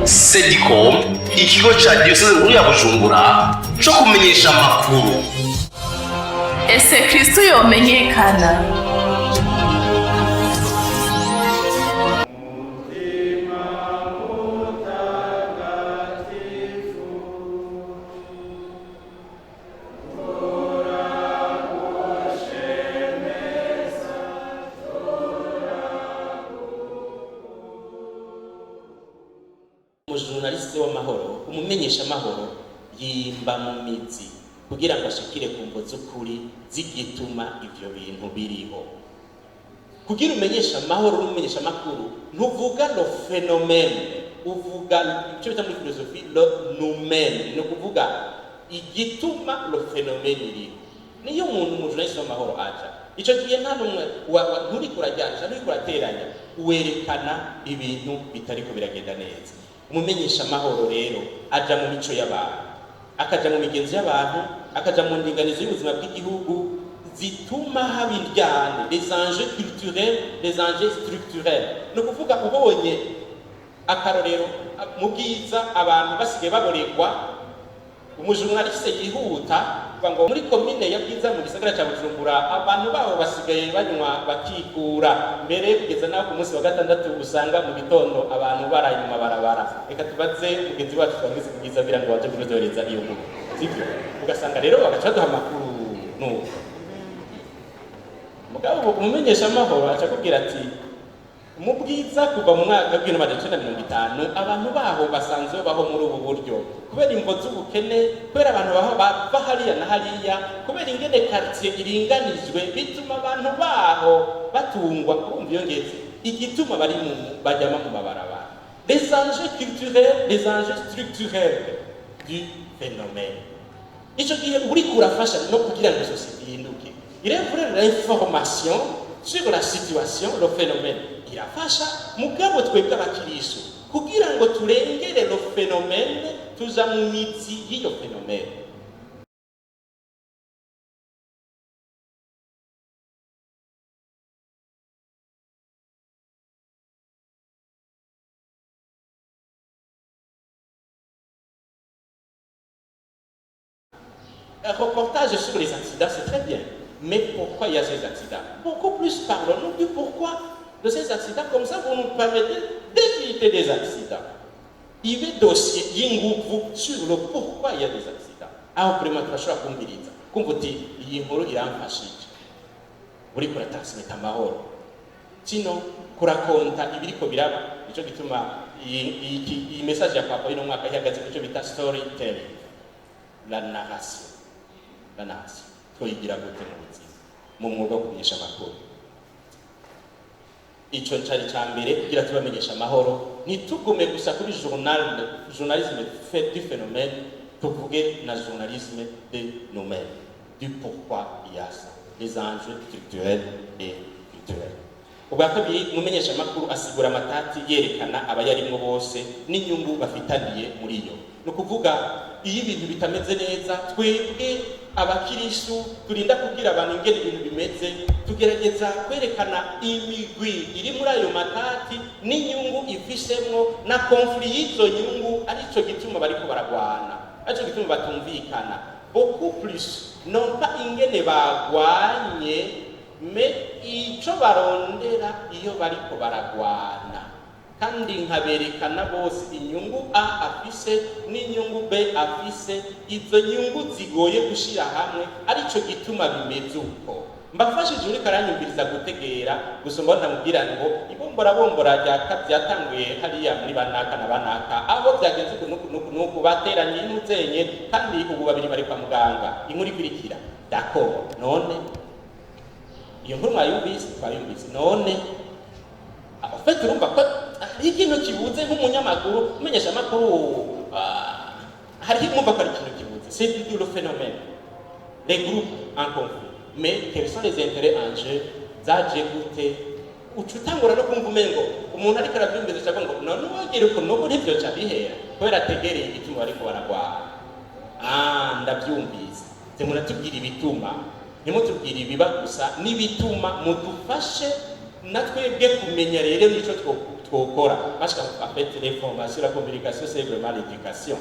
Sedicom, ikigo ca diyoseze nkuru ya Bujumbura co kumenyesha amakuru. Ese Kristo yomenyekana? Umujurnaliste w'amahoro, umumenyesha amahoro yimba mu mizi kugira ngo ashikire ku mvo z'ukuri zigituma ivyo bintu biriho. Kugira umenyesha amahoro n'umumenyesha makuru ntuvuga lo phénomène, uvuga icyo bita muri philosophie lo noumène, no kuvuga igituma lo phénomène iriho. Niyo umuntu umujurnaliste w'amahoro aja ico gihe nta numwe nturi kurajyana nturi kurateranya, werekana ibintu bitariko biragenda neza. Umumenyesha amahoro rero aja mu mico y'abantu, akaja mu migenzo y'abantu, akaja mu ndinganizo y'ubuzima bw'igihugu zituma haba indyane, les enjeux culturels, les enjeux structurels. No kuvuga ubonye akarorero mu bwiza abantu basigaye baboregwa, umujurnaliste yihuta ngo muri komine ya Bwiza mu gisagara ca Bujumbura abantu baho basigaye banywa bakikura, mbere kugeza naho ku munsi wa gatandatu usanga mu gitondo abantu baraye mu mabarabara. Reka tubaze mugenzi wacu twagize Bwiza bira ngo waje kunodereza iyo nkuru, sivyo? Ugasanga rero bagaca duha amakuru no mugabo umumenyesha amahoro aca kubwira ati mu Bwiza kuva mu mwaka w'1950 abantu baho basanzwe baho muri ubu buryo kubera imvo z'ubukene, kubera abantu baho bava hariya na hariya, kubera ingene quartier iringanijwe bituma abantu baho batungwa. Urumva iyo ngeze igituma bari bajyama mu mabarabara. Les enjeux culturels, les enjeux structurels du phénomène. Ico gihe uri kurafasha no kugira ngo société ihinduke. Il est vrai l'information sur la situation, le phénomène irafasha, mugabo twebwe abakirisu kugira ngo turengere le phénomène tuza mu mizi y'iyo phénomène. Un reportage sur les accidents, c'est très bien. Mais pourquoi il y a ces accidents? Beaucoup plus parlons-nous du pourquoi de ces accidents. Comme ça, vous nous permettez d'éviter des accidents. Il y a des dossiers sur le pourquoi il y a des accidents. Aho prima turashobora kumviriza kumva uti iyi nkuru iramfashije, uri kuratransmeta amahoro, kino kurakonta ibiriko biraba. Nico gituma iyi message ya papa ino mwaka ihagaze kuco bita storytelling, la narration. La narration twoyigira gute mu buzima mu mwuga wo kumenyesha amakuru. Ico ncari ca mbere kugira tubamenyesha amahoro, ntitugume gusa kuri journalisme fait du phénomène, tuvuge na journalisme de noumène, du pourquoi il y a ça, les enjeux structurels et culturels. Ubwa kabiri umumenyesha amakuru asigura amatati yerekana abayarimwo bose n'inyungu bafitaniye muri iyo. No kuvuga iyo ibintu bitameze neza, twebwe abakirisu turinda kugira abantu ingene ibintu bimeze, tugerageza kwerekana imigwi iri muri ayo matati n'inyungu ifisemwo na conflit y'izo nyungu, arico gituma bariko baragwana, arico gituma batumvikana. Beaucoup plus non pas ingene bagwanye, mais ico barondera iyo bariko baragwana, kandi nkaberekana bose inyungu A afise n'inyungu B afise, izo nyungu zigoye gushira hamwe, arico gituma bimeze uko. Mbafashije uri karanyumviriza gutegera gusomba ndamubwira ngo ibombora ryatanguye hariya muri banaka na banaka, abo byagenze nuku bateranye n'uzenye, kandi ubu babiri bari kwa muganga. Inkuru ikurikira d'accord, none iyo nkuru twayumvise none afite urumva ko hari ikintu kibuze nk'umunyamakuru umenyesha amakuru, hari mwumva ko ari ikintu kibuze. C'est le phénomène, les groupes en conflit, mais quels sont les intérêts en jeu, zaje gute ucutangura no kumva umengo umuntu ariko arabyumvise cyangwa ngo none wagire uko nuko ntibyo cyabihera kubera ategereye igituma ariko baragwana. Ndabyumvise, te muratubwira ibituma, ntimutubwire ibiba gusa n'ibituma, mudufashe natwebwe kumenya rero nico twokora parce qu'en fait les formations la communication c'est vraiment l'éducation